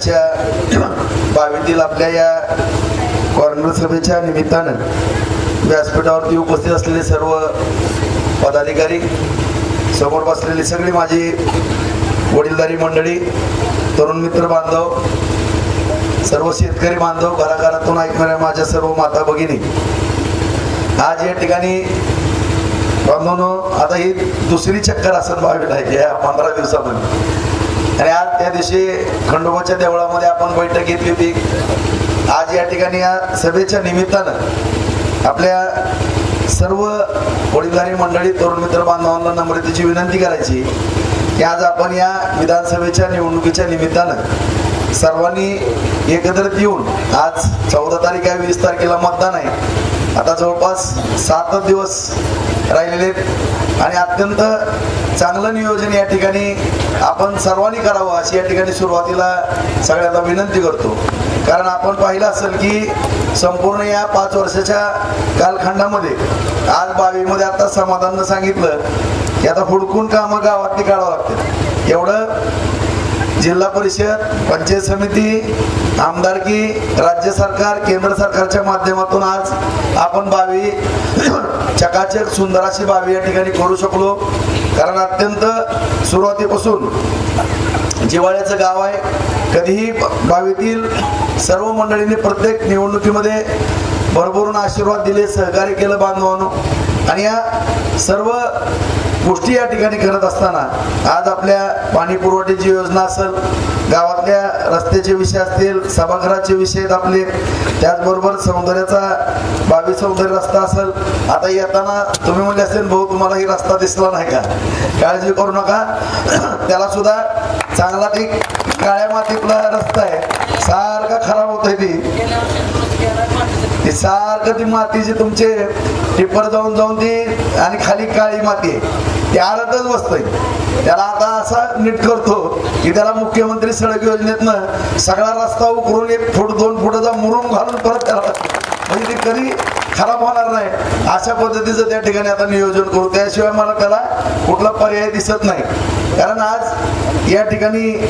बावीतील आपल्या या कॉर्नर सभेच्या निमित्तानं व्यासपीठावरती उपस्थित असलेले सर्व पदाधिकारी, समोर बसलेली सगळी माझी वडीलधारी मंडळी, तरुण मित्र बांधव, सर्व शेतकरी बांधव, घराघरातून ऐकणाऱ्या माझ्या सर्व माता भगिनी, आज या ठिकाणी बांधवनो आता ही दुसरी चक्कर असत बावीला या 15 दिवसामध्ये. आणि आज त्या दिवशी खंडोबाच्या देवळामध्ये आपण बैठक घेतली होती. आज या ठिकाणी या सभेच्या निमित्तानं आपल्या सर्व वडीलधारी मंडळी, तरुण मित्र बांधवांना नम्रतेची विनंती करायची की आज आपण या विधानसभेच्या निवडणुकीच्या निमित्तानं सर्वांनी एकत्रित येऊन, आज 14 तारीख आहे, 20 तारखेला मतदान आहे. आता जवळपास 7 दिवस राहिलेले आणि अत्यंत चांगलं नियोजन या ठिकाणी आपण सर्वांनी करावं अशी या ठिकाणी सुरुवातीला सगळ्यांना विनंती करतो. कारण आपण पाहिलं असेल की संपूर्ण या 5 वर्षाच्या कालखंडामध्ये आज 22 मध्ये आता समाधाननं सांगितलं की आता हुडकून कामं गावातली काढावं लागतात. एवढं जिल्हा परिषद, पंचायत समिती, आमदारकी, राज्य सरकार, केंद्र सरकारच्या माध्यमातून आज आपण 22 चकाचक सुंदर अशी 22 या ठिकाणी करू शकलो. कारण अत्यंत सुरुवातीपासून जिव्हाळ्याचं गाव आहे. कधीही 22तील सर्व मंडळींनी प्रत्येक निवडणुकीमध्ये भरभरून आशीर्वाद दिले, सहकार्य केलं बांधवांनो. आणि या सर्व गोष्टी या ठिकाणी करत असताना आज आपल्या पाणी पुरवठ्याची योजना असेल, गावातल्या रस्त्याचे विषय असतील, सभागृहाचे विषय आहेत आपले, त्याचबरोबर सौंदर्याचा 22 सौंदर्य रस्ता असेल. आता येताना तुम्ही म्हणले असेल भाऊ तुम्हाला ही रस्ता दिसला नाही का, काळजी करू नका, त्याला सुद्धा चांगला ती काळ्या मातीतला रस्ता आहे, सारखा खराब होत आहे ती सारखं ती मातीची तुमचे टिप्पर जाऊन ती आणि खाली काळी माती आहे ती आरतच बसतंय. त्याला आता असा नीट करतो की त्याला मुख्यमंत्री सडक योजनेतनं सगळा रस्ता उकरून 1 फूट 2 फुटाचा मुरुम घालून परत त्याला म्हणजे ती कधी खराब होणार नाही अशा पद्धतीचं त्या ठिकाणी आता नियोजन करू. त्याशिवाय मला त्याला कुठला पर्याय दिसत नाही. कारण आज या ठिकाणी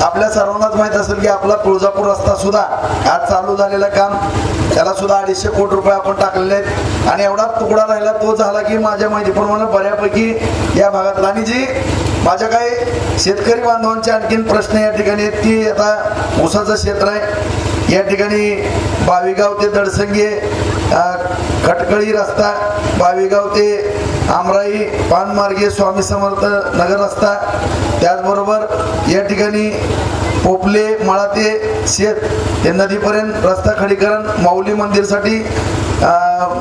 आपल्या सर्वांनाच माहित असेल की आपला तुळजापूर रस्ता सुद्धा आज चालू झालेलं काम, त्याला सुद्धा 250 कोटी रुपये आपण टाकलेले आहेत. आणि एवढा तुकडा राहिला तो झाला की माझ्या माहितीप्रमाणे बऱ्यापैकी या भागातला. आणि जी माझ्या काही शेतकरी बांधवांचे आणखीन प्रश्न या ठिकाणी आहेत की आता ऊसाचं क्षेत्र आहे या ठिकाणी, बावीगाव ते दडसंगे खटकळी रस्ता, बावीगाव ते आमराई पानमार्गे स्वामी समर्थ नगर रस्ता, त्याचबरोबर या ठिकाणी पोपले मळा ते शेत ते नदीपर्यंत रस्ता खडीकरण, माऊली मंदिरसाठी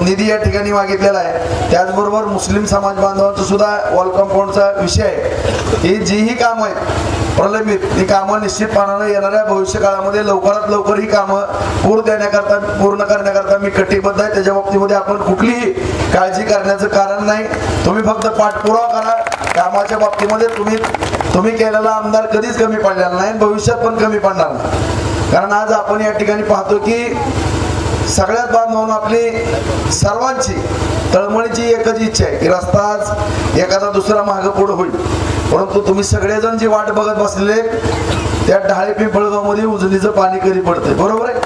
निधी या ठिकाणी मागितलेला आहे. त्याचबरोबर मुस्लिम समाज बांधवांचा सुद्धा वॉल कंपाऊंडचा विषय आहे. ही जीही कामं आहेत प्रलंबित, ही कामं निश्चितपणाने येणाऱ्या भविष्य काळामध्ये लवकरात लवकर ही कामं पूर्ण करण्याकरता मी कटिबद्ध आहे. त्याच्या बाबतीमध्ये आपण कुठलीही काळजी करण्याचं कारण नाही. तुम्ही फक्त पाठपुरावा करा. कामाच्या बाबतीमध्ये तुम्ही केलेला आमदार कधीच कमी पडलेला नाही, भविष्यात पण कमी पडणार नाही. कारण आज आपण या ठिकाणी पाहतो की सगळ्यात बांधवांना आपली सर्वांची तळमळीची एकच इच्छा आहे की रस्ता आज एखादा दुसरा मागं पुढं होईल. परंतु तुम्ही सगळेजण जी वाट बघत बसलेले त्या ढाळे पिंपळगावमध्ये उजनीचं पाणी कधी पडतंय, बरोबर आहे.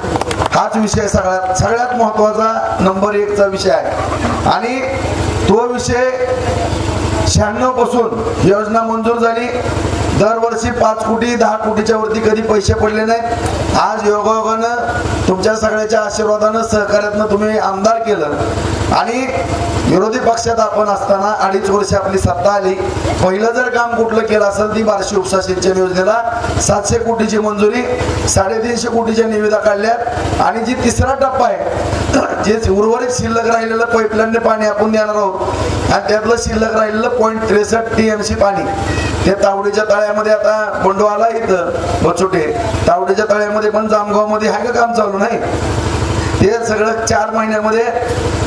हाच विषय सगळ्यात महत्वाचा नंबर 1चा विषय आहे. आणि तो विषय 96 पासून योजना मंजूर झाली. दरवर्षी 5 कोटी 10 कोटीच्या वरती कधी पैसे पडले नाहीत. आज योगायोगानं तुमच्या सगळ्याच्या आशीर्वादानं सहकार्यातनं तुम्ही आमदार केलं आणि विरोधी पक्षात आपण असताना 2.5 वर्ष आपली सत्ता आली. पहिलं जर काम कुठलं केलं असेल ती बार्शी उपसा सिंचन योजनेला 700 कोटीची मंजुरी, 350 कोटीच्या निविदा काढल्यात. आणि जी 3रा टप्पा आहे जे उर्वरित शिल्लक राहिलेलं पाईपलाईनने पाणी आपण देणार आहोत आणि त्यातलं शिल्लक राहिलेलं 0.63 TMC पाणी ते तावडीच्या तळ्यामध्ये आता बंडू आला इथं बचोटे तावडीच्या तळ्यामध्ये पण जामगाव मध्ये आहे का काम चालू नाही. ते सगळं 4 महिन्यामध्ये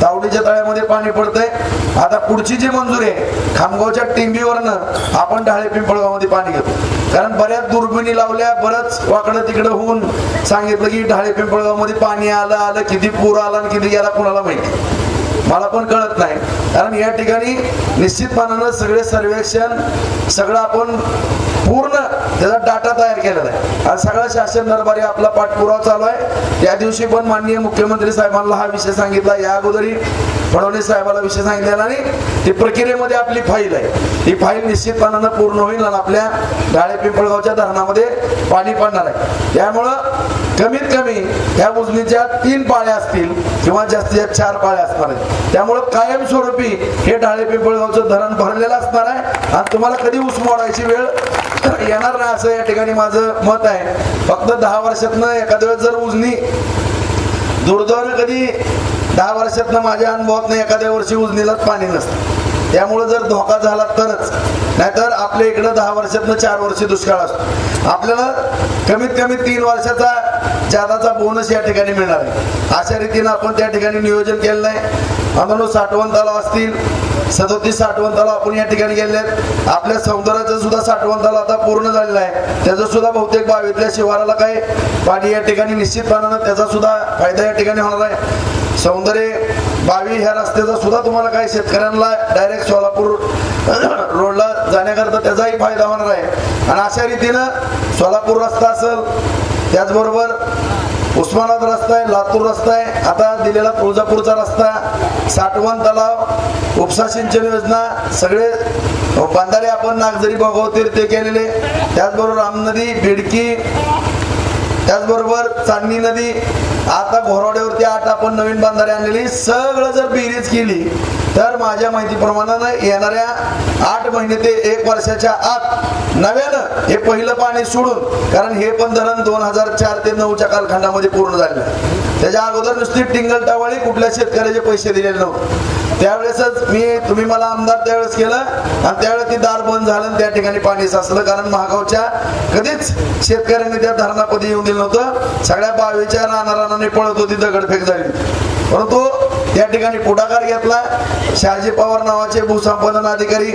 तावडीच्या तळ्यामध्ये पाणी पडतंय. आता पुढची जी मंजुरी आहे खामगावच्या टिंबीवरनं आपण ढाळे पिंपळगावमध्ये पाणी घेतो. कारण बऱ्याच दुर्बिणी लावल्या, बरंच वाकडं तिकडं होऊन सांगितलं की ढाळे पिंपळगावमध्ये पाणी आलं किती पूर आला आणि किती गेला कुणाला माहिती, मला पण कळत नाही. कारण या ठिकाणी निश्चितपणानं सगळे सर्वेक्षण सगळं आपण पूर्ण त्याचा डाटा तयार केलेला आहे आणि सगळा शासन दरबारी आपला पाठपुरावा चालू आहे। त्या दिवशी पण माननीय मुख्यमंत्री साहेबांना हा विषय सांगितला, या अगोदरही फडणवीस साहेबांना विषय सांगितलेला आणि ती प्रक्रियेमध्ये आपली फाईल आहे, ती फाईल निश्चितपणानं पूर्ण होईल आणि आपल्या ढाळे पिंपळगावच्या धरणामध्ये पाणी पडणार आहे। त्यामुळं कमीत कमी या उजनीच्या 3 पाळ्या असतील किंवा जास्तीत जास्त 4 पाळ्या असणार आहेत। त्यामुळं कायमस्वरूपी हे ढाळे पिंपळगावचं धरण भरलेलं असणार आहे आणि तुम्हाला कधी ऊस मोडायची वेळ येणार नाही असं या ठिकाणी माझं मत आहे। फक्त 10 वर्षातनं एखाद्या वेळेस जर उजनी दुर्दैवानं कधी 10 वर्षातनं माझ्या अनुभवातनं एखाद्या वर्षी उजनीलाच पाणी नसतं, त्यामुळे जर धोका झाला तरच, नाहीतर आपल्या इकडं 10 वर्षातनं 4 वर्ष दुष्काळ असतो। आपल्याला कमीत कमी 3 वर्षाचा जादाचा बोनस या ठिकाणी मिळणार आहे। अशा रीतीनं आपण त्या ठिकाणी नियोजन केलेलं आहे। आम्हाला साठवण तलाव असतील, 37 साठवण तलाव आपण या ठिकाणी गेले आहेत। आपल्या सौंदर्याचं सुद्धा साठवण तलाव आता पूर्ण झालेलं आहे, त्याचं सुद्धा बहुतेक बावीतल्या शिवाराला काही पाणी या ठिकाणी निश्चितपणानं त्याचा सुद्धा फायदा या ठिकाणी होणार आहे। सौंदर्य 22 ह्या रस्त्याचा सुद्धा तुम्हाला काही शेतकऱ्यांना डायरेक्ट सोलापूर रोडला जाण्याकरता त्याचाही फायदा होणार आहे। आणि अशा रीतीनं सोलापूर रस्ता असेल, त्याचबरोबर उस्मानाबाद रस्ता आहे, लातूर रस्ता आहे, आता दिलेला तुळजापूरचा रस्ता, साठवण तलाव, उपसा सिंचन योजना, सगळे बंधारे आपण नागझरी भोगावतीर ते केलेले, त्याचबरोबर राम नदी, बिडकी, त्याचबरोबर चांदणी नदी, आता घोरवड्यावरती 8 आपण नवीन बंधारे आणलेली, सगळं जर बेरीज केली तर माझ्या माहितीप्रमाणे येणाऱ्या 8 महिने ते 1 वर्षाच्या आत नव्यानं हे पहिलं पाणी सोडून, कारण हे पण धरण 2004 ते 9च्या कालखंडामध्ये पूर्ण झालेलं आहे। त्याच्या अगोदर नुसती टिंगल टावाळी कुठल्या शेतकऱ्याचे पैसे दिलेले नव्हते। त्यावेळेसच तुम्ही मला आमदार त्यावेळेस केलं आणि त्यावेळेस ती दार बंद झालं, त्या ठिकाणी पाणी साचलं, कारण महागावच्या कधीच शेतकऱ्यांनी त्या धरणापदी येऊन दिलं नव्हतं। सगळ्या 22च्या रानाने पळत होती, दगडफेक झाली, परंतु त्या ठिकाणी पुढाकार घेतला। शहाजी पवार नावाचे भूसंपादन अधिकारी,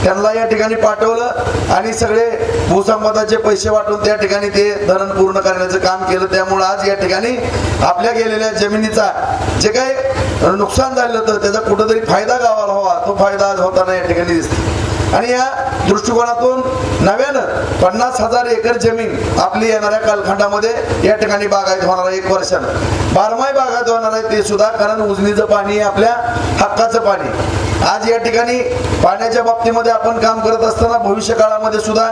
त्यांना या ठिकाणी पाठवलं आणि सगळे भूसंपादनाचे पैसे वाटून त्या ठिकाणी ते धरण पूर्ण करण्याचं काम केलं। त्यामुळे आज या ठिकाणी आपल्या गेलेल्या जमिनीचा जे काही नुकसान झालं होतं त्याचा कुठेतरी फायदा गावाला व्हावा, तो फायदा आज होताना या ठिकाणी दिसतो। आणि या दृष्टिकोनातून नव्यानं 50,000 एकर जमीन आपली येणाऱ्या कालखंडामध्ये या ठिकाणी बागायत होणार आहे। 1 वर्षानं बारमाही बागायत होणार आहे ते सुद्धा, कारण उजनीचं पाणी आपल्या हक्काचं पाणी। आज या ठिकाणी पाण्याच्या बाबतीमध्ये आपण काम करत असताना भविष्य काळामध्ये सुद्धा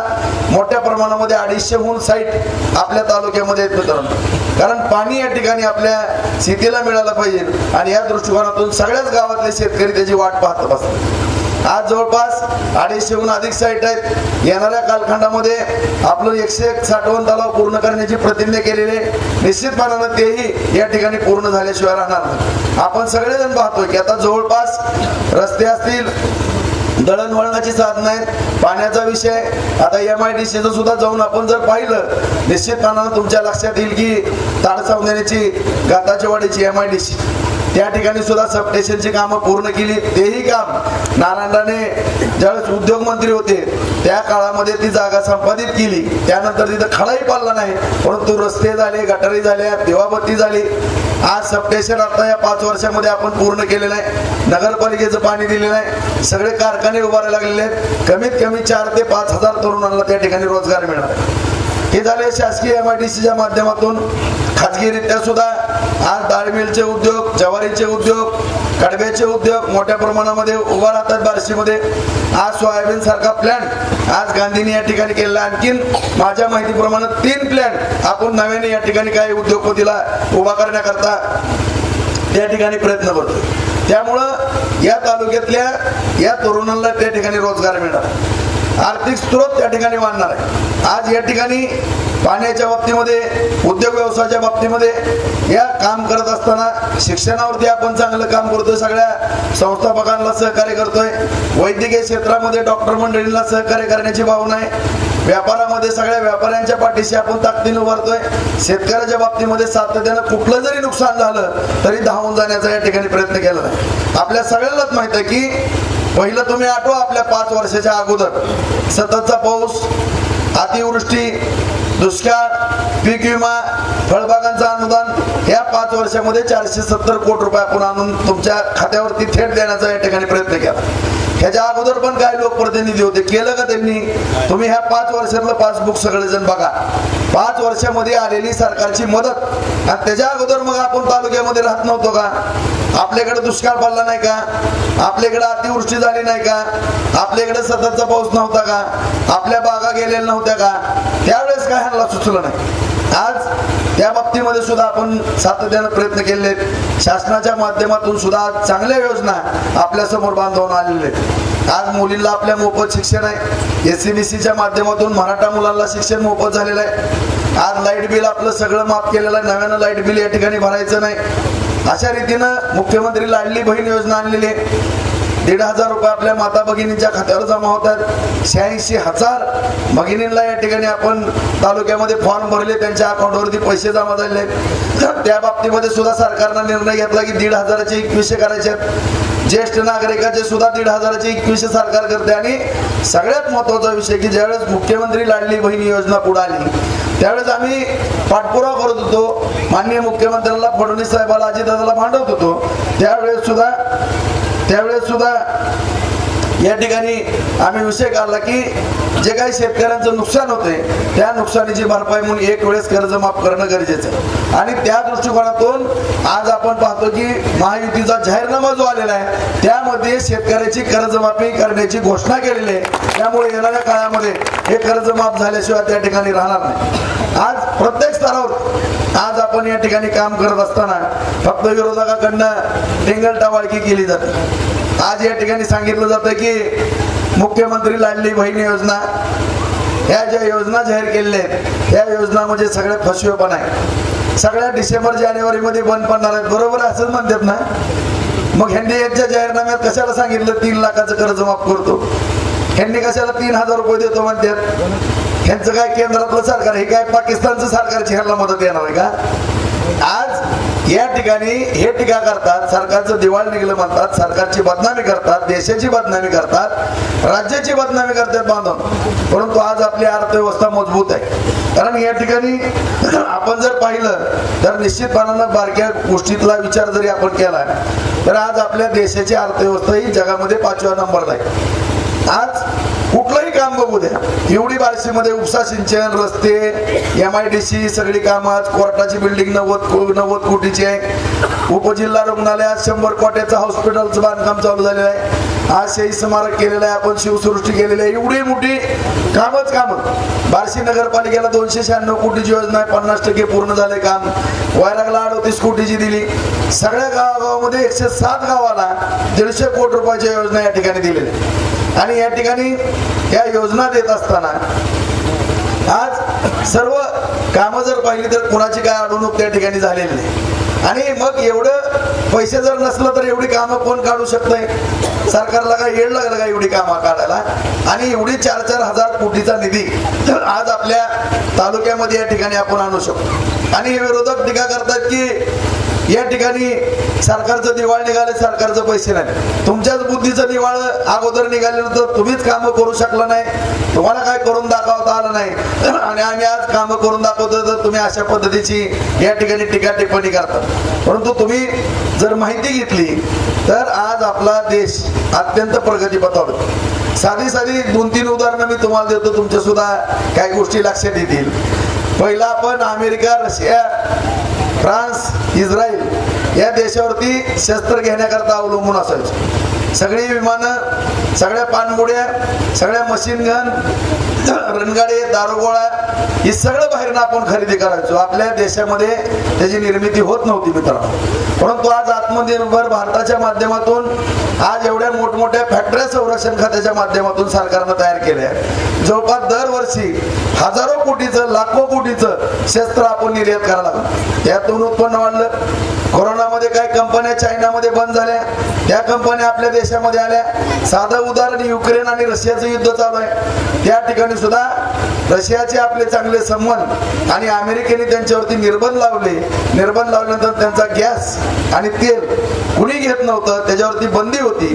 मोठ्या प्रमाणामध्ये 250हून साईट आपल्या तालुक्यामध्ये येत मित्रांनो, कारण पाणी या ठिकाणी आपल्या शेतीला मिळालं पाहिजे आणि या दृष्टिकोनातून सगळ्याच गावातले शेतकरी त्याची वाट पाहत असतात। आज जवळपास 250हून अधिक साईट आहेत। येणाऱ्या कालखंडामध्ये आपलं 101 साठवण तलाव पूर्ण करण्याची प्रतिज्ञा केलेली, निश्चितपणानं तेही या ठिकाणी पूर्ण झाल्याशिवाय राहणार नाही। आपण सगळेजण पाहतोय की आता जवळपास रस्ते असतील, दळणवळणाची साधनं आहेत, पाण्याचा विषय, आता MIDCचं सुद्धा जाऊन आपण जर पाहिलं, निश्चितपणानं तुमच्या लक्षात येईल की ताडसावण्याची गाताच्या वाडीची MIDC त्या ठिकाणी सुद्धा सबस्टेशनची कामं पूर्ण केली। तेही काम नारायणराणे ज्यावेळेस उद्योग मंत्री होते त्या काळामध्ये ती जागा संपादित केली, त्यानंतर तिथं खडाही पाडला नाही, परंतु रस्ते झाले, गटारी झाल्या, दिवाबत्ती झाली। आज सबस्टेशन आता या 5 वर्षामध्ये आपण पूर्ण केलेलं आहे। नगरपालिकेचं पाणी दिलेलं आहे, सगळे कारखाने उभारायला लागलेले आहेत, कमीत कमी 4 ते 5 हजार तरुणांना त्या ठिकाणी रोजगार मिळणार आहे। हे झाले शासकीय MIDCच्या माध्यमातून। खाजगीरित्या सुद्धा आज डाळ मिलचे उद्योग, ज्वारीचे उद्योग, कडब्याचे उद्योग मोठ्या प्रमाणामध्ये उभा राहतात बार्शीमध्ये। आज सोयाबीन सारखा प्लॅन आज गांधींनी या ठिकाणी केलेला, आणखीन माझ्या माहितीप्रमाणे 3 प्लॅन आपण नव्याने या ठिकाणी काही उद्योगपतीला उभा करण्याकरता त्या ठिकाणी प्रयत्न करतो। त्यामुळं या तालुक्यातल्या या तरुणांना त्या ठिकाणी रोजगार मिळणार, आर्थिक स्रोत त्या ठिकाणी वाढणार आहे। आज या ठिकाणी पाण्याच्या बाबतीमध्ये, उद्योग व्यवसायाच्या बाबतीमध्ये या काम करत असताना शिक्षणावरती आपण चांगलं काम करतोय, सगळ्या संस्थापकांना सहकार्य करतोय, वैद्यकीय क्षेत्रामध्ये डॉक्टर मंडळींना सहकार्य करण्याची भावना आहे, व्यापारामध्ये सगळ्या व्यापाऱ्यांच्या पाठीशी आपण ताकदीने उभारतोय, शेतकऱ्याच्या बाबतीमध्ये सातत्यानं कुठलं जरी नुकसान झालं तरी धावून जाण्याचा या ठिकाणी प्रयत्न केला आहे। आपल्या सगळ्यांनाच माहित आहे की पहिलं तुम्ही आठवा आपल्या 5 वर्षाच्या अगोदर सततचा पाऊस, अतिवृष्टी, दुष्काळ, पीक विमा, फळबागांचं अनुदान, या 5 वर्षामध्ये 470 कोटी रुपये आपण आणून तुमच्या खात्यावरती थेट देण्याचा या ठिकाणी प्रयत्न केला. ह्याच्या अगोदर पण काही लोकप्रतिनिधी होते, केलं का त्यांनी? तुम्ही ह्या 5 वर्षातलं पासबुक सगळेजण बघा. 5 वर्षामध्ये आलेली सरकारची मदत. आणि त्याच्या अगोदर मग आपण तालुक्यामध्ये राहत नव्हतो का? आपल्याकडे दुष्काळ पडला नाही का? आपल्याकडे अतिवृष्टी झाली नाही का? आपल्याकडे सततचा पाऊस नव्हता का? आपल्या बागा गेलेल्या नव्हत्या का? त्यावेळेस काय ह्यांना सुचलं नाही. आज त्या बाबतीमध्ये सुद्धा आपण सातत्याने प्रयत्न केले. शासनाच्या माध्यमातून सुद्धा चांगल्या योजना आपल्या समोर बांधवून आलेल्या आहेत. आज मुलींना आपल्या मोफत शिक्षण आहे. SCBCच्या माध्यमातून मराठा मुलांना शिक्षण मोफत झालेलं आहे. आज लाईट बिल आपलं सगळं माफ केलेलं आहे. नव्यानं लाईट बिल या ठिकाणी भरायचं नाही. अशा रीतीनं मुख्यमंत्री लाडली बहीण योजना आणलेली आहे. 1,500 रुपये आपल्या माता भगिनींच्या खात्यावर जमा होतात. 86,000 भगिनींना या ठिकाणी आपण तालुक्यामध्ये फॉर्म भरले, त्यांच्या अकाउंटवरती पैसे जमा झाले. त्या बाबतीमध्ये सुद्धा सरकारनं निर्णय घेतला की 1,500चे 21 करायचे. ज्येष्ठ नागरिकाचे सुद्धा 1,500चे 21 सरकार करते. आणि सगळ्यात महत्वाचा विषय की ज्यावेळेस मुख्यमंत्री लाडली बहीण योजना पुढे आली त्यावेळेस आम्ही पाठपुरावा करत होतो. माननीय मुख्यमंत्र्यांना, फडणवीस साहेबाला, अजितदादाला भांडवत होतो. त्यावेळेस सुद्धा या ठिकाणी आम्ही विषय काढला की जे काही शेतकऱ्यांचं नुकसान होते त्या नुकसानीची भरपाई म्हणून एक वेळेस कर्ज माफ करणं गरजेचं आहे. आणि त्या दृष्टिकोनातून आज आपण पाहतो की महायुतीचा जाहीरनामा जो आलेला आहे त्यामध्ये शेतकऱ्याची कर्जमाफी करण्याची घोषणा केलेली आहे. त्यामुळे येणाऱ्या काळामध्ये हे कर्ज माफ झाल्याशिवाय त्या ठिकाणी राहणार नाही. आज प्रत्येक स्तरावर आज आपण या ठिकाणी काम करत असताना फक्त विरोधकाकडनं टिंगलटावाळकी केली जाते. आज या ठिकाणी सांगितलं जातं की मुख्यमंत्री लाडली बहीण योजना, ह्या ज्या योजना जाहीर केलेल्या आहेत त्या योजना म्हणजे सगळ्यात फसवेपणा आहे. सगळ्या डिसेंबर जानेवारी मध्ये बंद पडणार आहेत, बरोबर असंच म्हणतात ना? मग ह्यांनी यांच्या जाहीरनाम्यात कशाला सांगितलं 3 लाखाचं कर्ज माफ करतो? ह्यांनी कशाला 3,000 रुपये देतो म्हणतात? ह्यांचं काय केंद्रातलं सरकार, हे काय पाकिस्तानचं सरकारची ह्यांना मदत येणार आहे का? आज या ठिकाणी हे टीका करतात, सरकारचं दिवाळ निघलं म्हणतात, सरकारची बदनामी करतात, देशाची बदनामी करतात, राज्याची बदनामी करतात बांधून. परंतु आज आपली अर्थव्यवस्था मजबूत आहे. कारण या ठिकाणी आपण जर पाहिलं तर निश्चितपणानं बारक्या गोष्टीतला विचार जरी आपण केला तर आज आपल्या देशाची अर्थव्यवस्था ही जगामध्ये 5व्या नंबरला आहे. आज कुठलंही काम बघू द्या, एवढी बार्शीमध्ये उपसा सिंचन, रस्ते, MIDC सगळी कामं, आज कोर्टाची बिल्डिंग 90 कोटीची आहे. उपजिल्हा रुग्णालयात 100 कोट्याचं हॉस्पिटलचं बांधकाम चालू झालेलं आहे. आज शहीद स्मारक केलेलं आहे, आपण शिवसृष्टी केलेली आहे. एवढी मोठी कामं. बार्शी नगरपालिकेला 296 कोटीची योजना आहे, 50% पूर्ण झाले काम. वैरागला 38 कोटीची दिली. सगळ्या गावागावामध्ये 107 गावाला 150 कोटी रुपयाच्या योजना या ठिकाणी दिलेल्या. आणि या ठिकाणी या योजना देत असताना आज सर्व कामं जर पाहिली तर कुणाची काय अडवणूक त्या ठिकाणी झालेली नाही. आणि मग एवढं पैसे जर नसलं तर एवढी कामं कोण काढू शकतंय? सरकारला काय येड लागलं का एवढी कामं काढायला? आणि एवढी 4-4 हजार कोटीचा निधी आज आपल्या तालुक्यामध्ये या ठिकाणी आपण आणू शकतो. आणि हे विरोधक टीका करतात की या ठिकाणी सरकारचं दिवाळ निघाले, सरकारचं पैसे नाही. तुमच्याच बुद्धीचं दिवाळ अगोदर निघाल्यानंतर तुम्हीच कामं करू शकला नाही, तुम्हाला काय करून दाखवता आलं नाही. आणि आम्ही आज कामं करून दाखवतो तर तुम्ही अशा पद्धतीची या ठिकाणी टीका टिप्पणी करतात. परंतु तुम्ही जर माहिती घेतली तर आज आपला देश अत्यंत प्रगतीपथावर. साधी 2-3 उदाहरणं मी तुम्हाला देतो, तुमच्या सुद्धा काही गोष्टी लक्षात येतील. पहिला आपण अमेरिका, रशिया, फ्रान्स, इस्रायल या देशावरती शस्त्र घेण्याकरता अवलंबून असायचं. सगळी विमानं, सगळ्या पाणबुड्या, सगळ्या मशीन गन, रणगाडे, दारुगोळा हे सगळं बाहेरनं आपण खरेदी करायचो. आपल्या देशामध्ये त्याची निर्मिती होत नव्हती मित्रांनो. परंतु आज आत्मनिर्भर भारताच्या माध्यमातून आज एवढ्या मोठमोठ्या फॅक्टऱ्या संरक्षण खात्याच्या माध्यमातून सरकारनं तयार केल्या. जवळपास दरवर्षी हजारो कोटीचं, लाखो कोटीचं शस्त्र आपण निर्यात करायला लागलो. त्यातून उत्पन्न वाढलं. कोरोनामध्ये काही कंपन्या चायनामध्ये बंद झाल्या, त्या कंपन्या आपल्या देशामध्ये आल्या. साधं उदाहरण युक्रेन आणि रशियाचं युद्ध चालू आहे, त्या ठिकाणी सुद्धा रशियाचे आपले चांगले संबंध आणि अमेरिकेने त्यांच्यावरती निर्बंध लावले. निर्बंध लावल्यानंतर त्यांचा गॅस आणि तेल कुणी घेत नव्हतं, त्याच्यावरती बंदी होती.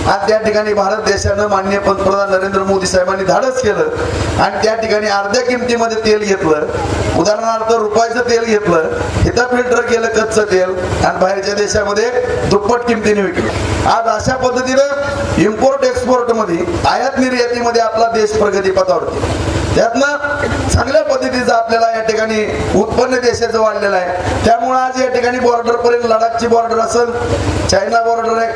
आणि त्या ठिकाणी भारत देशानं माननीय पंतप्रधान नरेंद्र मोदी साहेबांनी धाडस केलं आणि त्या ठिकाणी अर्ध्या किमतीमध्ये तेल घेतलं. उदाहरणार्थ रुपयाचं तेल घेतलं, इथं फिल्टर केलं कच्चं तेल आणि बाहेरच्या देशामध्ये दुप्पट किमतीने विकलं. आज अशा पद्धतीनं इम्पोर्ट एक्सपोर्ट मध्ये, आयात निर्यातीमध्ये आपला देश प्रगती पथावरती. त्यातनं चांगल्या पद्धतीचं आपल्याला या ठिकाणी उत्पन्न देशाचं वाढलेलं आहे. त्यामुळे आज या ठिकाणी बॉर्डर पर्यंत लडाखची बॉर्डर असेल, चायना बॉर्डर आहे,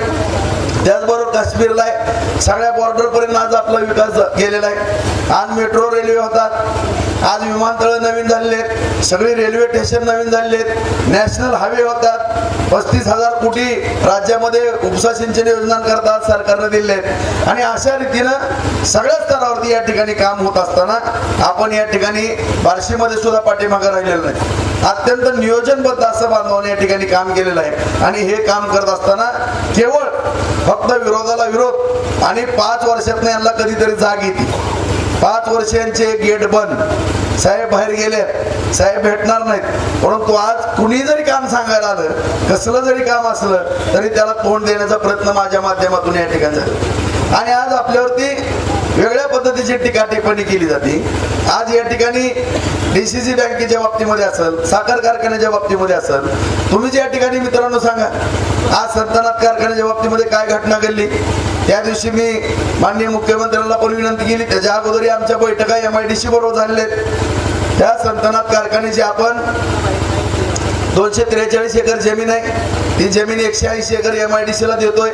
त्याचबरोबर काश्मीरला आहे, सगळ्या बॉर्डर पर्यंत आज आपला विकास गेलेला आहे. आज मेट्रो रेल्वे होतात, आज विमानतळ नवीन झालेले आहेत, सगळे रेल्वे स्टेशन नवीन झालेले आहेत, नॅशनल हायवे होतात, 35,000 कोटी राज्यामध्ये उपसा सिंचन योजना करतात सरकारने दिले आहेत. आणि अशा रीतीनं सगळ्या स्तरावरती या ठिकाणी काम होत असताना आपण या ठिकाणी बार्शीमध्ये सुद्धा पाठीमागे राहिलेलं नाही. अत्यंत नियोजनबद्ध असं बांधवाने या ठिकाणी काम केलेलं आहे. आणि हे काम करत असताना केवळ फक्त विरोधाला विरोध आणि 5 वर्षात यांना कधीतरी जाग येते. 5 वर्षांचे गेट बंद, साहेब बाहेर गेले, साहेब भेटणार नाहीत. परंतु आज कुणी जरी काम सांगायला आलं, कसलं जरी काम असलं तरी त्याला तोंड देण्याचा प्रयत्न माझ्या माध्यमातून या ठिकाणी झाला. आणि आज आपल्यावरती वेगळ्या पद्धतीची टीका टिप्पणी केली जाते. आज या ठिकाणी DCC बँकेच्या बाबतीमध्ये असेल, साखर कारखान्याच्या बाबतीमध्ये असेल, तुम्ही ज्या ठिकाणी मित्रांनो सांगा आज संतनाथ कारखान्याच्या बाबतीमध्ये काय घटना घडली. त्या दिवशी मी माननीय मुख्यमंत्र्यांना पण विनंती केली, त्याच्या अगोदरही आमच्या बैठका MIDC बरोबर झालेल्या आहेत. त्या संतनाथ कारखान्याची आपण 243 एकर जमीन आहे, ती जमीन 180 एकर MIDC ला देतोय.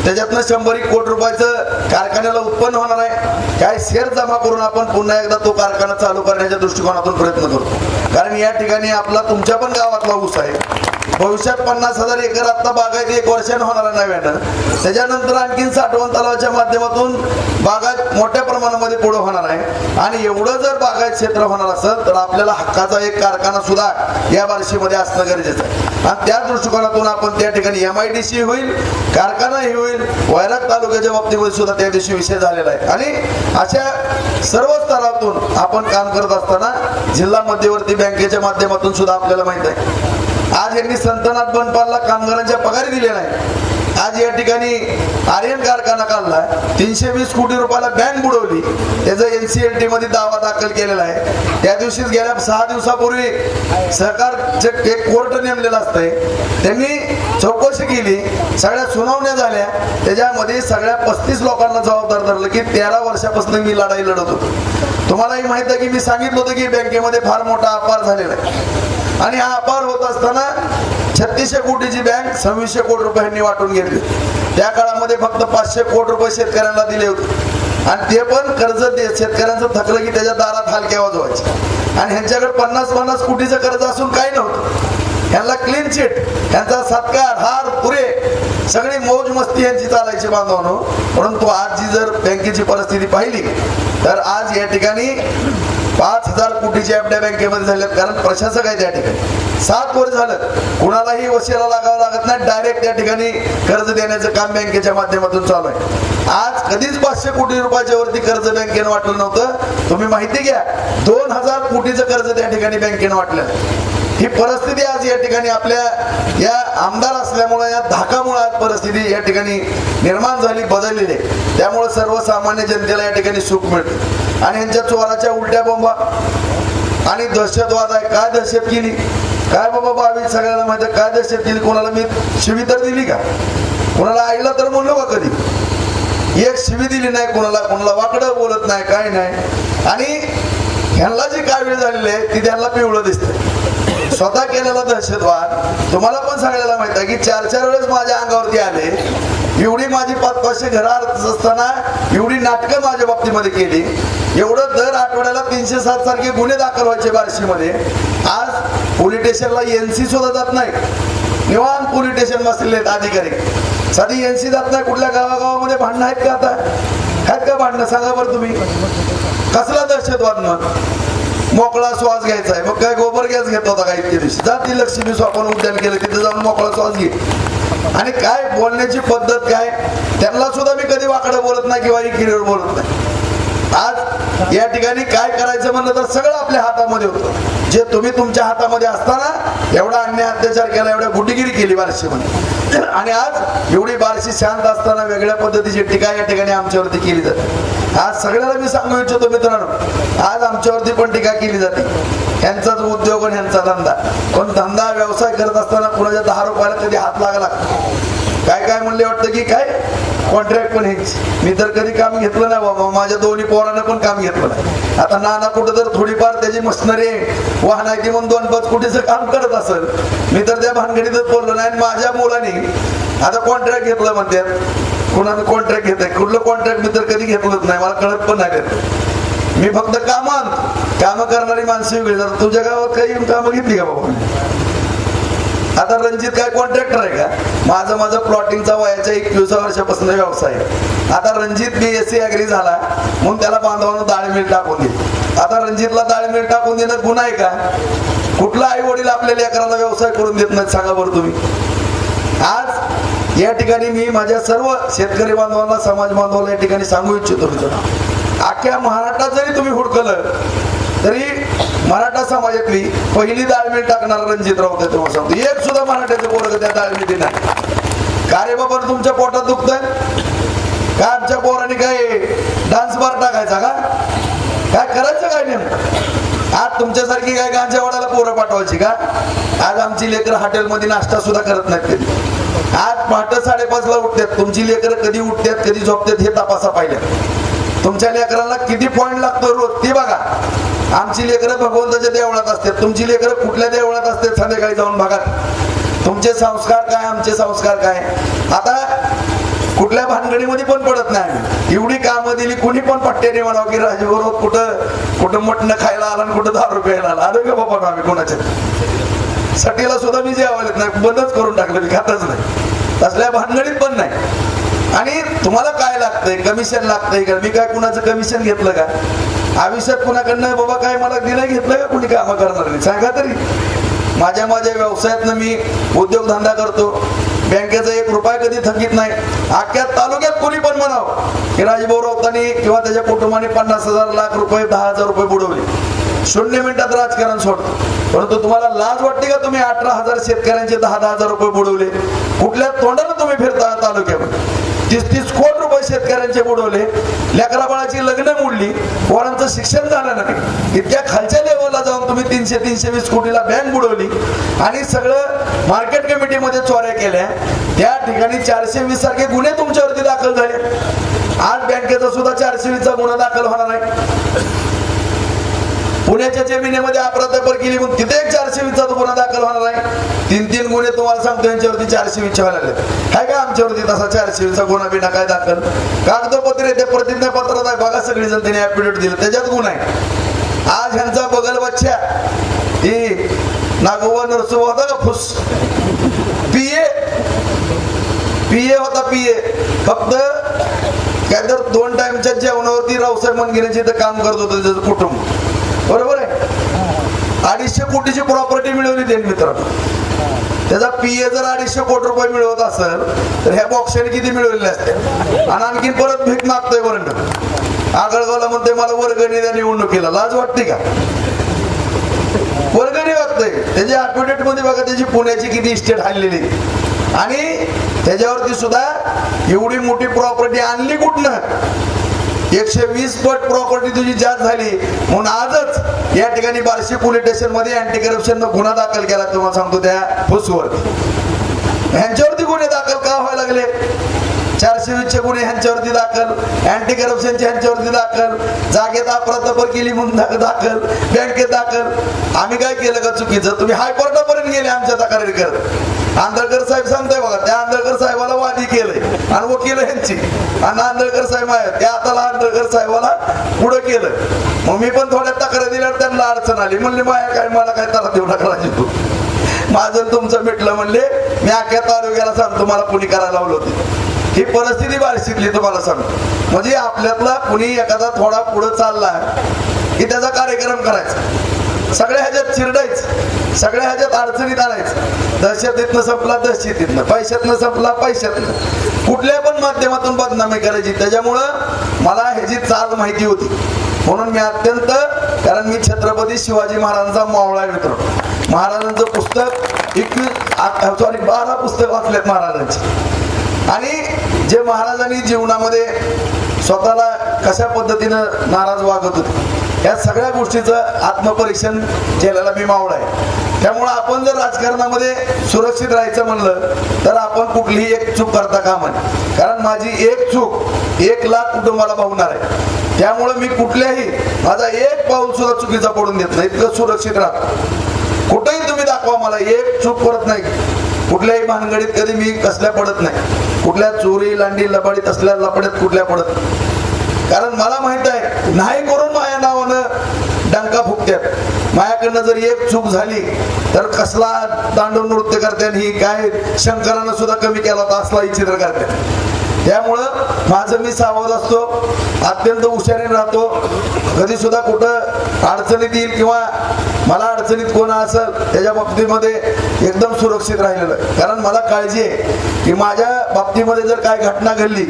त्याच्यातनं 100 कोटी रुपयाचं कारखान्याला उत्पन्न होणार आहे. काय शेअर जमा करून आपण पुन्हा एकदा तो कारखाना चालू करण्याच्या दृष्टिकोनातून प्रयत्न करतो. कारण या ठिकाणी आपला तुमच्या पण गावातला ऊस आहे. भविष्यात 50,000 एकर आता बागायत 1 वर्षाने होणार नव्यानं, त्याच्यानंतर आणखीन साठवण तलावाच्या माध्यमातून बागायत मोठ्या प्रमाणामध्ये पुढे होणार आहे. आणि एवढं जर बागायत क्षेत्र होणार असेल तर आपल्याला हक्काचा एक कारखाना सुद्धा या बार्शीमध्ये असणं गरजेचं आहे. आणि त्या दृष्टिकोनातून आपण त्या ठिकाणी MIDC होईल, कारखानाही होईल. वैराग तालुक्याच्या बाबतीमध्ये सुद्धा त्या दिवशी विषय झालेला आहे. आणि अशा सर्व स्तरातून आपण काम करत असताना जिल्हा मध्यवर्ती बँकेच्या माध्यमातून सुद्धा आपल्याला माहित आहे आज यांनी संतनाथ बनपालला कामगारांच्या पगारी दिले नाही. आज या ठिकाणी आर्यन कारखाना काढला, 320 कोटी रुपयाला बँक बुडवली, त्याचा NCLT मध्ये दावा दाखल केलेला आहे. त्या दिवशीच गेल्या 6 दिवसापूर्वी सरकारचे एक कोर्ट नेमलेलं असतंय, त्यांनी चौकशी केली, सगळ्या सुनावण्या झाल्या, त्याच्यामध्ये सगळ्या 35 लोकांना जबाबदार धरलं की 13 वर्षापासून मी लढाई लढत होतो. तुम्हालाही माहित आहे की मी सांगितलं होतं की बँकेमध्ये फार मोठा अपार झालेला आहे. आणि हा अपार होत असताना 3600 कोटीची बँक 2600 कोटी रुपयांनी वाटून घेतली. त्या काळामध्ये फक्त 500 कोटी रुपये शेतकऱ्यांना दिले होते आणि ते पण कर्ज शेतकऱ्यांचं थकलं की त्याच्या दारात हलक्या वाजवायचे. आणि ह्यांच्याकडे 50-50 कोटीचं कर्ज असून काही नव्हतं. ह्यांना क्लीन चिट, ह्यांचा सत्कार, हार पुरे सगळी मौज मस्ती यांची चालायची बांधवानो. परंतु आज जी जर बँकेची परिस्थिती पाहिली तर आज या ठिकाणी 5,000 कोटीच्या एफड्या बँकेमध्ये झाल्यात. कारण प्रशासक आहे त्या ठिकाणी 7 वर्ष झालं, कुणालाही वशिला लागावं लागत नाही, डायरेक्ट त्या ठिकाणी कर्ज देण्याचं काम बँकेच्या माध्यमातून चालू आहे. आज कधीच 500 कोटी रुपयाच्या वरती कर्ज बँकेनं वाटलं नव्हतं. तुम्ही माहिती घ्या, 2,000 कोटीचं कर्ज त्या ठिकाणी बँकेनं वाटलं. ही परिस्थिती आज या ठिकाणी आपल्या या आमदार असल्यामुळे, या धाकामुळे आज परिस्थिती या ठिकाणी निर्माण झाली, बदललेली आहे. त्यामुळे सर्वसामान्य जनतेला या ठिकाणी सुख मिळतं. आणि यांच्या चोराच्या उलट्या बोंबा आणि दहशतवाद आहे. काय दहशत केली काय बाबा, बावी सगळ्यांना माहिती आहे काय दहशत केली. कोणाला मी शिवी तर दिली का? कोणाला आईला तर म्हणलो का कधी? एक शिवी दिली नाही कोणाला, कोणाला वाकडं बोलत नाही, काय नाही. आणि ह्यांना जी काय वेळ झालेली आहे ती त्यांना पिवळं दिसते. स्वतः केलेला दहशतवाद तुम्हाला पण सगळ्याला माहित आहे की 4-4 वेळेस माझ्या अंगावरती आले. एवढी माझी 500 घरात असताना एवढी नाटकं माझ्या बाबतीमध्ये केली. एवढं दर आठवड्याला 307 सारखे गुन्हे दाखल व्हायचे बार्शीमध्ये. आज पोलीस स्टेशनला NC सुद्धा जात नाही. निवांत पोलीस स्टेशन बसलेले आहेत अधिकारी. साधी NC जात नाही. कुठल्या गावागावामध्ये भांडणं आहेत का? आता आहेत का भांडणं? सांगा बरं तुम्ही. कसला दहशतवाद? मग मोकळा श्वास घ्यायचा आहे. मग काय गोबर गॅस घेत होता का इतके दिवशी? जाती लक्ष्मी आपण उद्यान केलं तिथे जाऊन मोकळा श्वास घे. आणि काय बोलण्याची पद्धत काय, त्यांना सुद्धा मी कधी वाकडं बोलत नाही किंवा इकिरीवर बोलत नाही. आज या ठिकाणी काय करायचं म्हणलं तर सगळं आपल्या हातामध्ये होतं. जे तुम्ही तुमच्या हातामध्ये असताना एवढा अन्याय अत्याचार केला, एवढ्या गुटीगिरी केली बार्शीमध्ये, आणि आज एवढी बार्शी शांत असताना वेगळ्या पद्धतीची टीका या ठिकाणी आमच्यावरती केली जाते. आज सगळ्याला मी सांगू इच्छितो मित्रांनो, आज आमच्यावरती पण टीका केली जाते. ह्यांचाच उद्योग आणि ह्यांचा धंदा, पण धंदा व्यवसाय करत असताना कुणाच्या 10 रुपयाला कधी हात लागला. काय काय म्हणले वाटतं की काय कॉन्ट्रॅक्ट पण हेच. मी तर कधी काम घेतलं नाही बाबा, माझ्या दोन्ही पोरांना पण काम घेतलं नाही. आता नाना कुठं तर थोडीफार त्याची मशिनरी वाहन आहे ती म्हणून 2-5 कोटीचं काम करत असेल, मी तर त्या भानगडीतच बोललो नाही. माझ्या मुलाने आता कॉन्ट्रॅक्ट घेतलं म्हणतात, कोणाला कॉन्ट्रॅक्ट घेत आहे, कुठलं कॉन्ट्रॅक्ट मी तर कधी घेतलंच नाही, मला कळत पण नाही. मी फक्त काम करणारी माणसं वेगळी जातात. तुझ्या गावात काही कामं घेतली का बाबा? आता रणजित काय कॉन्ट्रॅक्टर आहे का? माझा प्लॉटिंगचा वयाच्या 21 वर्षापासून व्यवसाय आहे. आता रणजित BSc ऍग्री झाला म्हणून त्याला बांधवानं डाळ मिल टाकून दिली. आता रणजितला डाळ मिल टाकून देणं गुन्हा आहे का? कुठला आई वडील आपल्या लेकराला व्यवसाय करून देत नाही सांगा बरं तुम्ही. आज या ठिकाणी मी माझ्या सर्व शेतकरी बांधवांना, समाज बांधवांना या ठिकाणी सांगू इच्छितो मित्रांनो, अख्ख्या महाराष्ट्रात जरी तुम्ही हुडकलं तरी मराठा समाजातली पहिली डाळ मिल टाकणार रणजितराव होते. तेव्हा सांगतो, एक सुद्धा मराठ्याचे पोरग त्या डाळ मिली नाही. का रे बाबा तुमच्या पोटात दुखतंय का? आमच्या पोरांनी काय डान्स बार टाकायचा का? काय करायचं काय नेमकं? आज तुमच्यासारखी काय गांजावाडाला पोरं पाठवायची का? आज आमची लेकरं हॉटेलमध्ये नाश्ता सुद्धा करत नाहीत कधी. आज पहाटे 5:30ला उठतात. तुमची लेकरं कधी उठतात कधी झोपतात हे तपासा पाहिजे. तुमच्या लेकरांना किती पॉइंट लागतो रोज ते बघा. आमची लेकरं भगवंताच्या देवळात असतात, तुमची लेकरं कुठल्या देवळात असतात संध्याकाळी जाऊन बघा. तुमचे संस्कार काय, आमचे संस्कार काय. आता कुठल्या भानगडीमध्ये पण पडत नाही आम्ही. एवढी कामं दिली, कुणी पण पट्ट्याने म्हणावं की राजबरोबर कुठं मटणं खायला आला आणि कुठं 10 रुपये आला. आलो का बाबा आम्ही कोणाच्या सटीला सुद्धा मी जेवायला नाही, बंदच करून टाकलं, मी खातच नाही. तसल्या भानगडीत पण नाही. आणि तुम्हाला काय लागतंय? कमिशन लागतंय का? मी काय कुणाचं कमिशन घेतलं का? आयुष्यात कुणाकडनं बाबा काय मला दिलं घेतलं का कुणी कामं करणार नाही सांगा तरी. माझ्या व्यवसायातनं मी उद्योगधंदा करतो. बँकेचा 1 रुपया कधी थकीत नाही. अख्ख्या तालुक्यात कोणी पण म्हणावं की राजभाऊ राऊतांनी किंवा त्याच्या कुटुंबाने 50,000 लाख रुपये 10,000 रुपये बुडवले, 0 मिनिटात राजकारण सोडतो. परंतु तुम्हाला लाज वाटते का? तुम्ही 18,000 शेतकऱ्यांचे 10,000 रुपये बुडवले. कुठल्या तोंडानं तुम्ही फिरता तालुक्यामध्ये? 30 कोटी रुपये शेतकऱ्यांचे बुडवले. लेकरा बाळाची लग्न मोडली, पोरांचं शिक्षण झालं नाही. इतक्या खालच्या लेवलला जाऊन तुम्ही 320 कोटीला बँक बुडवली आणि सगळं मार्केट कमिटीमध्ये चोऱ्या केल्या. त्या ठिकाणी 420 सारखे गुन्हे तुमच्यावरती दाखल झाले. आज बँकेचा सुद्धा 420चा गुन्हा दाखल होणार नाही. पुण्याच्या जमिनीमध्ये अप्रत्यपर केली म्हणून तिथे एक 420चा गुन्हा दाखल होणार आहे. 3 गुन्हे तुम्हाला सांगतो यांच्यावरती 420 व्हायला लागले. काय का आमच्यावरती तसा 420चा गुन्हा बिना काय दाखल? कागदपत्रे ते प्रतिज्ञापत्रात आहे बघा, सगळी जण त्यांनी ऍफिडेव्हिट दिलं त्याच्यात गुन्हा आहे. आज ह्यांचा बगल बच्चा ही नागोबा नरसोबा होता का फुस पीए होता. फक्त काय तर 2 टाइमच्या जेवणावरती रावसाहेब मनगिरेचे इथं काम करत होतं त्याचं कुटुंब, बरोबर आहे. 250 कोटीची प्रॉपर्टी मिळवली त्यांनी मित्रांनो. त्याचा पीए जर 250 कोटी रुपये मिळवत असेल तर ह्या बॉक्सने किती मिळवलेले असते? आणि आणखी परत भीक मागतोय वरंड. आगळगावला म्हणतोय मला वर्गणी द्या निवडणुकीला. लाज वाटते का? वर्गणी मागतोय. त्याच्या ऍफिडेव्हिट मध्ये बघा त्याची पुण्याची किती इस्टेट हल्लेली आणि त्याच्यावरती सुद्धा एवढी मोठी प्रॉपर्टी आणली कुठनं? 120 पट प्रॉपर्टी तुझी जास्त झाली म्हणून आजच या ठिकाणी बार्शी पोलीस स्टेशन मध्ये अँटी करप्शन गुन्हा दाखल केला. तुम्हाला सांगतो त्या फुसवर ह्यांच्यावरती गुन्हे दाखल का व्हायला लागले? 420चे गुन्हे ह्यांच्यावरती दाखल, अँटी करप्शनचे ह्यांच्यावरती दाखल, जागेत अप्रत्यपर केली म्हणून दाखल, बँकेत दाखल. आम्ही काय केलं का चुकीचं? तुम्ही हायकोर्टापर्यंत गेले आमच्या तक्रारी करत. आंधळकर साहेब सांगताय बघा, त्या आंधळकर साहेबाला वादी केलंय आणि वकील ह्यांची, आणि आंधळकर साहेब आहे त्या आता आंधळकर साहेबाला पुढे केलं. मग मी पण थोड्या तक्रारी दिल्यावर त्यांना अडचण आली. म्हणले माया काय मला काय तारा देऊ नका राजू, माझं तुमचं मिटलं. म्हणले मी अख्ख्या तालुक्याला सांगतो मला कुणी करायला लावलं होती. ही परिस्थिती बार्शीतली तुम्हाला सांगतो. म्हणजे आपल्यातला कुणी एखादा थोडा पुढे चालला की त्याचा कार्यक्रम करायचा, सगळ्या ह्याच्यात चिरडायच, सगळ्या ह्याच्यात अडचणीत आणायचं. दहशतीतनं संपला दहशतीतनं, पैशातनं संपला पैशातनं, कुठल्या पण माध्यमातून बदनामी करायची. त्याच्यामुळं मला ह्याची चाल माहिती होती म्हणून मी अत्यंत, कारण मी छत्रपती शिवाजी महाराजांचा मावळा मित्र. महाराजांचं पुस्तक 12 पुस्तक वाचलेत महाराजांची. आणि जे महाराजांनी जीवनामध्ये स्वतःला कशा पद्धतीनं नाराज वागत होते या सगळ्या गोष्टीचं आत्मपरीक्षण केलेला मी मावळा आहे. त्यामुळं आपण जर राजकारणामध्ये सुरक्षित राहायचं म्हणलं तर आपण कुठलीही एक चूक करता कामा नये. कारण माझी एक चूक 1 लाख कुटुंबाला भावणार आहे. त्यामुळे मी कुठल्याही माझा एक पाऊल सुद्धा चुकीचा पडून देत नाही. इतकं सुरक्षित राहतो. कुठेही तुम्ही दाखवा मला एक चूक करत नाही. कुठल्याही भानगडीत कधी मी कसल्या पडत नाही. कुठल्या चोरी लांडी लबाडीत असल्या लपड्यात कुठल्या पडत. कारण मला माहित आहे नाही करून माझ्या नावानं डंका फुकत्यात. माझ्याकडनं जर एक चूक झाली तर कसला तांडव नृत्य करते आणि ही काय शंकरानं सुद्धा कमी केला होता असला चित्र करते. त्यामुळं माझं मी सावध असतो, अत्यंत हुशारीने राहतो. कधी सुद्धा कुठं अडचणीत येईल किंवा मला अडचणीत कोण असेल त्याच्या बाबतीमध्ये एकदम सुरक्षित राहिलेलं आहे. कारण मला काळजी आहे की माझ्या बाबतीमध्ये जर काय घटना घडली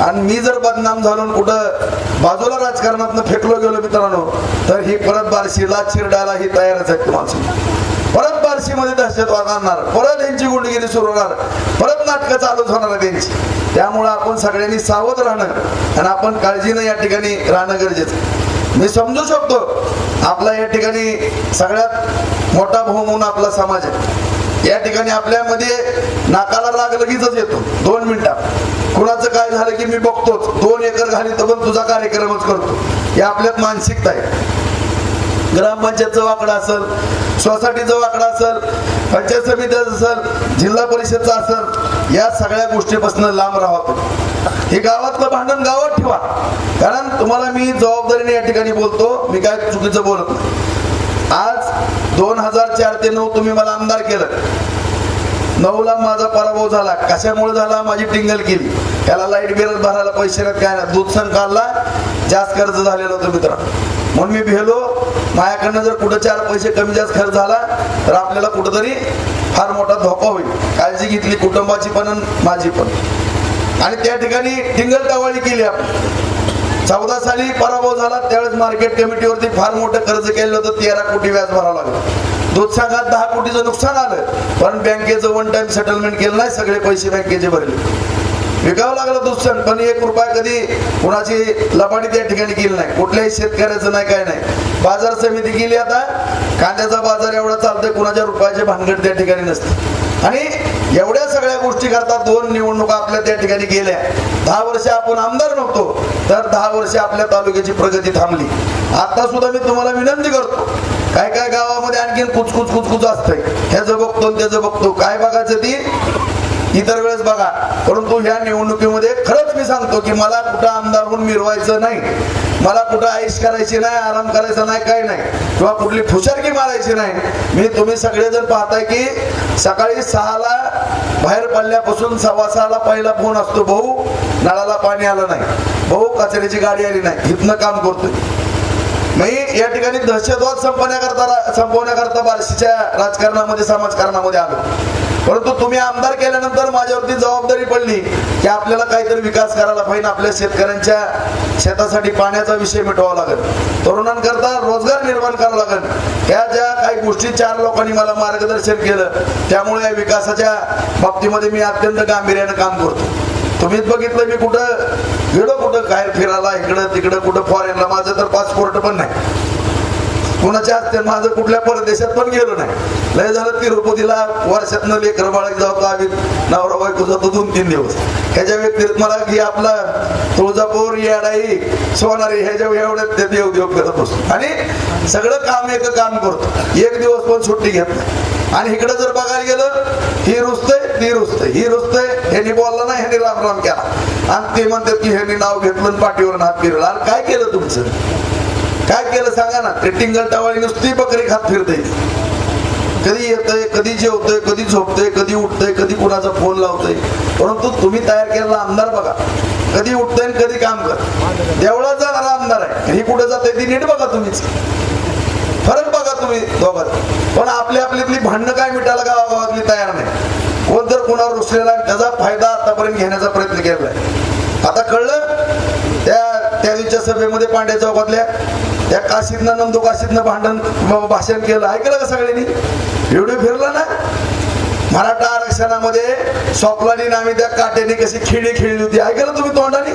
आणि मी जर बदनाम झालो कुठं बाजूला राजकारणातनं फेकलो गेलो मित्रांनो तर ही परत बार्शीला चिरडायला ही तयारच आहे तुम्हाला. परत बार्शीमध्ये दहशतवाद आणणार, परत यांची गुंडगिरी सुरू होणार, परत नाटकं चालूच होणार त्यांची. त्यामुळं आपण सगळ्यांनी सावध राहणं आणि आपण काळजीनं या ठिकाणी राहणं गरजेचं. मी समजू शकतो आपला या ठिकाणी सगळ्यात मोठा भाऊ म्हणून आपला समाज आहे. या ठिकाणी आपल्यामध्ये नाकाला राग लगेचच येतो 2 मिनिटात. कुणाचं काय झालं की मी बघतोच, 2 एकर घाली तर पण तुझा कार्यक्रमच करतो. हे आपल्यात मानसिकता आहे. ग्रामपंचायतचं वाकडं असेल, सोसायटीचं वाकडं असेल, पंचायत समितीचं असेल, जिल्हा परिषदचं असेल, या सगळ्या गोष्टीपासून लांब राहावं. हे गावातलं भांडण गावात ठेवा. कारण तुम्हाला मी जबाबदारीने या ठिकाणी बोलतो, मी काय चुकीचं बोलत नाही. आज 2004 ते 9 तुम्ही मला आमदार केलं. 9ला माझा पराभव झाला. कशामुळे झाला? माझी टिंगल केली. त्याला लाईट बिल भरायला पैसे नाहीत काय नाही. दूध संघ काढला, जास्त कर्ज झालेलं होतं मित्र. म्हणून मी भेलो माझ्याकडनं जर कुठं 4 पैसे कमी जास्त खर्च झाला तर आपल्याला कुठंतरी फार मोठा धोका होईल. काळजी घेतली कुटुंबाची पण आणि माझी पण. आणि त्या ठिकाणी टिंगल टावाळी केली आपण. 14 साली पराभव झाला त्यावेळेस मार्केट कमिटीवरती फार मोठं कर्ज केलं होतं. 13 कोटी व्याज भरावं लागलं. दूध संघात 10 कोटीचं नुकसान आलं पण बँकेचं 1 टाइम सेटलमेंट केलं नाही. सगळे पैसे बँकेचे भरले. विकावं लागलं दूध संघ पण 1 रुपया कधी कुणाची लबाडी त्या ठिकाणी केली नाही. कुठल्याही शेतकऱ्याचं नाही काय नाही. बाजार समिती केली. आता कांद्याचा बाजार एवढा चालतोय कुणाच्या रुपयाचे भानगड त्या ठिकाणी नसते. आणि एवढ्या सगळ्या गोष्टी करतात. 2 निवडणुका आपल्या त्या ठिकाणी गेल्या. 10 वर्ष आपण आमदार नव्हतो तर 10 वर्ष आपल्या तालुक्याची प्रगती थांबली. आता सुद्धा मी तुम्हाला विनंती करतो, काय काय गावामध्ये आणखीन कुचकुच असतंय. ह्याचं बघतो त्याचं बघतो. काय बघायचं ती इतर वेळेस बघा. परंतु ह्या निवडणुकीमध्ये खरंच मी सांगतो की मला कुठं आमदार होऊन मिरवायचं नाही. मला कुठं आईश करायची नाही, आराम करायचा नाही, काही नाही, किंवा कुठली फुशारकी मारायची नाही. तुम्ही सगळेजण पाहताय की सकाळी 6ला बाहेर पडल्यापासून 6:15ला पहिला फोन असतो, भाऊ नळाला पाणी आलं नाही, भाऊ कचऱ्याची गाडी आली नाही. इथनं काम करतोय मी. या ठिकाणी दहशतवाद संपवण्याकरता बार्शीच्या राजकारणामध्ये समाजकारणामध्ये आलो. परंतु तुम्ही आमदार केल्यानंतर माझ्यावरती जबाबदारी पडली की आपल्याला काहीतरी विकास करायला पाहिजे. आपल्या शेतकऱ्यांच्या शेतासाठी पाण्याचा विषय मिटवावा लागेल. तरुणांकरता रोजगार निर्माण करावा लागेल. ह्या ज्या काही गोष्टी 4 लोकांनी मला मार्गदर्शन केलं त्यामुळे या विकासाच्या बाबतीमध्ये मी अत्यंत गांभीर्यानं काम करतो. तुम्हीच बघितलं मी कुठं गेलो, कुठं काय फिरायला इकडं तिकडं, कुठं फॉरेनला. माझं तर पासपोर्ट पण नाही. कुणाच्या हस्ते माझं कुठल्या परदेशात पण गेलो नाही. लय झालं तिरुपतीला वर्षातनं लेकरं बाळग जातो आम्ही नवरा बायको जातो 2-3 दिवस. ह्याच्या व्यतिरिक्त मला की आपला तुळजापूर येडाई सोनारी ह्याच्या एवढ्या देव करत बसतो आणि सगळं काम एक काम करतो. 1 दिवस पण सुट्टी घेत नाही. आणि इकडे जर बघायला गेलं ही रुसतंय ती रुसतंय, ही रुसतंय, ह्यांनी बोलला नाही, ह्यांनी राम केला आणि ते म्हणतात की ह्यांनी नाव घेतलं पाठीवर हात फिरला. आणि काय केलं तुमचं? काय केलं सांगा ना. ते टिंगल टावाळी नुसती बकरी खात फिरते. कधी येतंय, कधी जेवतोय, कधी झोपतोय, कधी उठतंय, कधी कुणाचा फोन लावतोय. परंतु तुम्ही तयार केलेला आमदार बघा, कधी उठतंय कधी काम कर. देवळात जाणारा आमदार आहे. ही कुठे जाते ती नीट बघा तुम्हीच. फरक बघा तुम्ही दोघात. पण आपली भांडणं काय मिटायला गावागावातली तयार नाही. कोण जर कोणावर रुसलेला त्याचा फायदा आतापर्यंत घेण्याचा प्रयत्न केलाय. आता कळलं त्या दिवशीच्या सभेमध्ये पांड्या चौकातल्या त्या काशीदनं नंदू काशीदनं भाषण केलं, ऐकलं का सगळ्यांनी? व्हिडिओ फिरला ना? मराठा आरक्षणामध्ये स्वप्नाली नामी त्या काट्याने कशी खेळी खेळली होती, ऐकलं तुम्ही तोंडाने?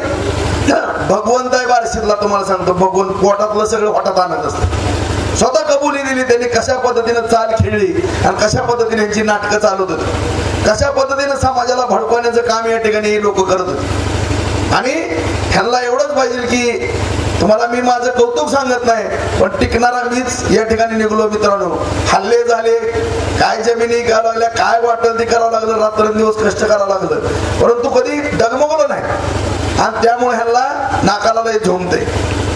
भगवंत आहे बार्शीतला, तुम्हाला सांगतो. भगवंत पोटातलं सगळं पोटात आणत असतं. स्वतः कबुली दिली त्यांनी कशा पद्धतीनं चाल खेळली आणि कशा पद्धतीने यांची नाटकं चालवत होती, कशा पद्धतीनं समाजाला भडकवण्याचं काम या ठिकाणी ही लोक करत होती. आणि ह्यांना एवढंच पाहिजे की तुम्हाला मी माझं कौतुक सांगत नाही, पण टिकणारा मीच या ठिकाणी निघलो मित्रांनो. हल्ले झाले, काय जमिनी घ्यावं लागल्या, काय वाटेल ते करावं लागलं, रात्रंदिवस कष्ट करावं लागलं, परंतु कधी डगमगलो नाही. आणि त्यामुळे ह्यांना नाकाला लय झोमते,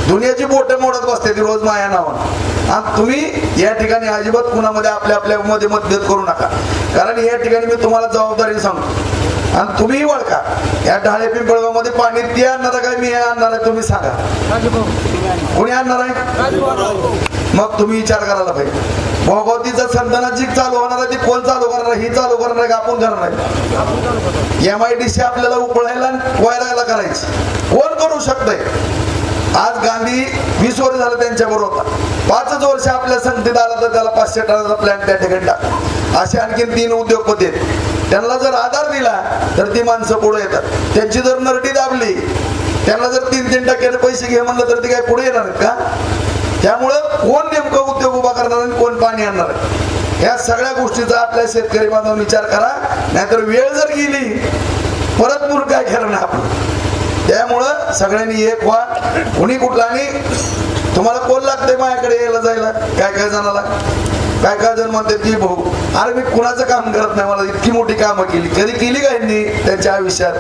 दुनियाची बोटं मोडत बसते ती रोज माया नावानं. आणि तुम्ही या ठिकाणी अजिबात कुणामध्ये आपल्या मध्ये मतभेद करू नका, कारण या ठिकाणी मी तुम्हाला जबाबदारी सांगतो. आणि तुम्ही ओळखा, या ढाळे पिंपळगाव मध्ये पाणी ते आणणार काय मी आणणार आहे, तुम्ही सांगा कोणी आणणार आहे? मग तुम्ही विचार करायला पाहिजे. भोगवतीचा संताना जी चालू होणार आहे ती कोण चालू करणार? ही चालू करणार का आपण करणार? MIDC आपल्याला उपळायला वैरायला करायची कोण करू शकतंय? आज गांधी 20 वर्ष झालं त्यांच्या बरोबर होता, 5च वर्ष आपल्या संगतीत आला तर त्याला 500 टनाचा प्लॅन त्या ठिकाणी टाक. असे आणखी 3 उद्योगपती आहेत. त्यांना जर आधार दिला तर ती माणसं पुढे येतात. त्यांची जर नरटी दाबली, त्यांना जर 3% पैसे घे म्हणलं तर ती काय पुढे येणार आहेत का? त्यामुळं कोण नेमकं उद्योग उभा करणार आणि कोण पाणी आणणार आहे, या सगळ्या गोष्टीचा आपल्या शेतकरी बांधवांनी विचार करा. नाहीतर वेळ जर गेली परत मूर्ख काय खेळणं आपण. त्यामुळं सगळ्यांनी एक व्हा. कुणी कुठला, आणि तुम्हाला कोण लागतंय माझ्याकडे यायला जायला? काय जणाला काय जण म्हणते की भाऊ अरे मी कुणाचं काम करत नाही, मला इतकी मोठी कामं केली. कधी केली का यांनी त्यांच्या आयुष्यात?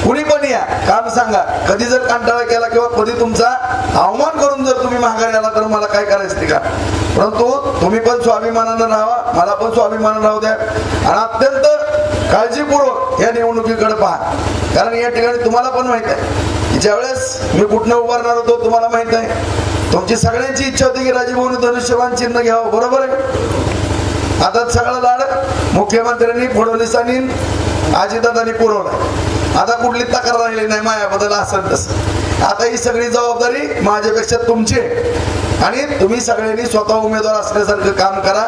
कुणी पण या काम सांगा. कधी जर कंटाळा केला किंवा कधी तुमचा अवमान करून जर तुम्ही माघारी आला तर मला काय करायचं ते का. परंतु तुम्ही पण स्वाभिमानानं राहा, मला पण स्वाभिमानानं राहू द्या. आणि अत्यंत काळजीपूर्वक या निवडणुकीकडे पहा, कारण या ठिकाणी तुम्हाला पण माहित आहे ज्यावेळेस मी कुठनं उभारणार होतो तुम्हाला माहित आहे. तुमची सगळ्यांची इच्छा होती की राजीभाऊनी धनुष्यबाण चिन्ह घ्यावं, बरोबर आहे? आता सगळं लाड मुख्यमंत्र्यांनी, फडणवीसांनी, अजितदादांनी पुरवलं. आता कुठली तक्रार राहिली नाही माझ्याबद्दल असं तसं. आता ही सगळी जबाबदारी माझ्यापेक्षा तुमची आहे. आणि तुम्ही सगळ्यांनी स्वतः उमेदवार असल्यासारखं काम करा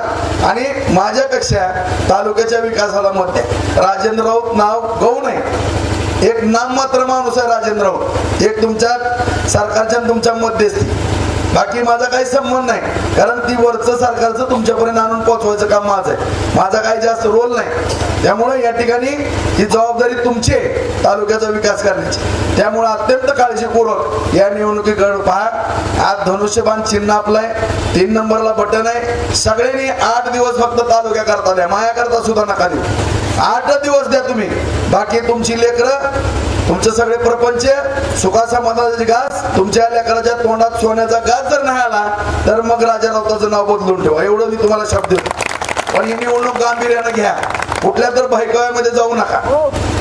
आणि माझ्यापेक्षा तालुक्याच्या विकासाला मत द्या. राजेंद्र राऊत नाव गौण आहे, एक नाममात्र माणूस आहे राजेंद्र राऊत, एक तुमच्या सरकारच्या तुमच्या मध्यस्थी. बाकी माझा काही संबंध नाही, कारण ती वरचं सरकारचं तुमच्यापर्यंत आणून पोहोचवायचं काम माझं आहे. माझा काही जास्त रोल नाही. त्यामुळे या ठिकाणी ही जबाबदारी तुमची आहे तालुक्याचा विकास करण्याची. त्यामुळे अत्यंत काळजीपूर्वक या निवडणुकीकडे पहा. आज धनुष्यबाण चिन्ह आपलंय, 3 नंबरला बटन आहे. सगळ्यांनी 8 दिवस फक्त तालुक्या करता द्या, माया करता सुद्धा नका देऊ. 8 दिवस द्या तुम्ही. बाकी तुमची लेकरं, तुमचे सगळे प्रपंच सुखासमाधानाचे घास, तुमच्या लेकराच्या तोंडात सोन्याचा घास जर नाही आला तर मग राजा राऊताचं नाव बदलून ठेवा, एवढं मी तुम्हाला शब्द देतो. पण ही निवडणूक गांभीर्यानं घ्या, कुठल्या तर भयकाव्यामध्ये जाऊ नका,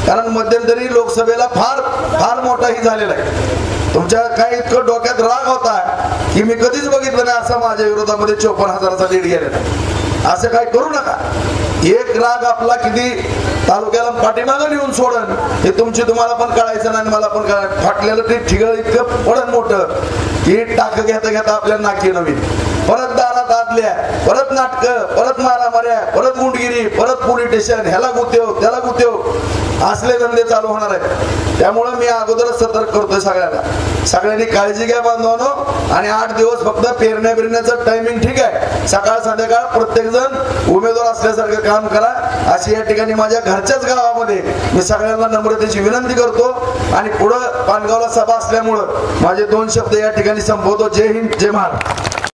कारण मध्यंतरी लोकसभेला फार फार मोठाही झालेला आहे. तुमच्या काही इतकं डोक्यात राग होता की मी कधीच बघितलं नाही असा माझ्या विरोधामध्ये 54,000चा लीड गेलेला. असं काय करू नका. एक राग आपला किती तालुक्याला पाठीमागं नेऊन सोडन हे तुमची तुम्हाला पण कळायचं नाही, मला पण कळायचं. फाटलेलं ते ठिगळ इतकं पडन मोठं की टाक घेता घेता आपल्या नाकी नवीन, परत दारात आदल्या, परत नाटकं, परत मारामाऱ्या, परत गुंडगिरी, परत पोलीस स्टेशन, ह्याला गुत्तेव त्याला गुत्तेव, असले धंदे चालू होणार आहेत. त्यामुळे मी अगोदरच सतर्क करतोय सगळ्यांना. सगळ्यांनी काळजी घ्या बांधवांनो. आणि 8 दिवस फक्त पेरण्या बिरण्याचं टायमिंग ठीक आहे, सकाळ संध्याकाळ प्रत्येक जण उमेदवार असल्यासारखं काम करा, अशी या ठिकाणी माझ्या घरच्याच गावामध्ये मी सगळ्यांना नम्रतेची विनंती करतो. आणि पुढं पानगावला सभा असल्यामुळं माझे 2 शब्द या ठिकाणी संपवतो. जय हिंद, जय महाराष्ट्र.